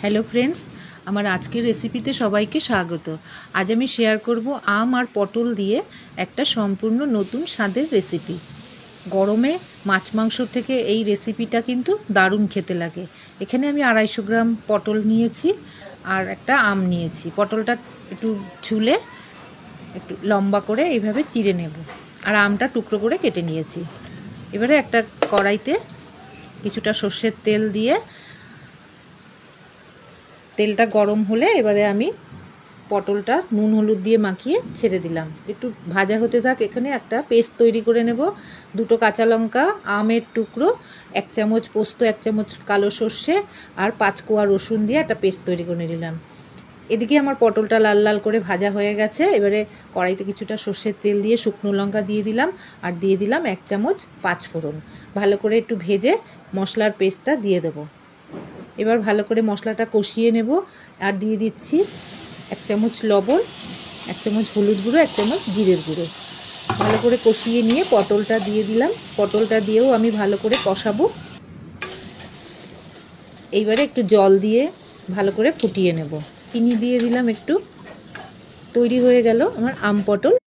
Hello friends, আমার আজকের রেসিপিতে সবাইকে স্বাগত। আজ আমি শেয়ার করব আম আর পটল দিয়ে একটা সম্পূর্ণ নতুন স্বাদের রেসিপি। গরমে মাছ মাংস থেকে এই রেসিপিটা কিন্তু দারুণ খেতে লাগে। এখানে আমি 250 গ্রাম পটল নিয়েছি আর একটা আম নিয়েছি। পটলটা একটু ছুলে একটু লম্বা করে এইভাবে চিড়ে নেব, আর আমটা টুকরো করে কেটে নিয়েছি। এবারে একটা কড়াইতে কিছুটা সর্ষের তেল দিয়ে, তেলটা গরম হলে এবারে আমি পটলটা নুন হলুদ দিয়ে মাখিয়ে ছেড়ে দিলাম। একটু ভাজা হতে থাক। এখানে একটা পেস্ট তৈরি করে নেব। 2টো কাঁচা লঙ্কা, আমের টুকরো, 1 চামচ পোস্ত, 1 চামচ কালো সর্ষে আর 5 কোয়া রসুন দিয়ে একটা পেস্ট তৈরি করে নিলাম। এদিকে আমার পটলটা লাল লাল করে ভাজা হয়ে গেছে। এবারে কড়াইতে কিছুটা সর্ষের তেল দিয়ে শুকনো লঙ্কা দিয়ে দিলাম, আর দিয়ে দিলাম 1 চামচ 5 ফোড়ন। ভালো করে একটু ভেজে মশলার পেস্টটা দিয়ে দেবো। এবার ভালো করে মশলাটা কষিয়ে নেব, আর দিয়ে দিচ্ছি 1 চামচ লবণ, 1 চামচ হলুদ গুঁড়ো, 1 চামচ জিরের গুঁড়ো। ভালো করে কষিয়ে নিয়ে পটলটা দিয়ে দিলাম। পটলটা দিয়েও আমি ভালো করে কষাবো। এইবারে একটু জল দিয়ে ভালো করে ফুটিয়ে নেব। চিনি দিয়ে দিলাম একটু। তৈরি হয়ে গেল আমার আম পটল।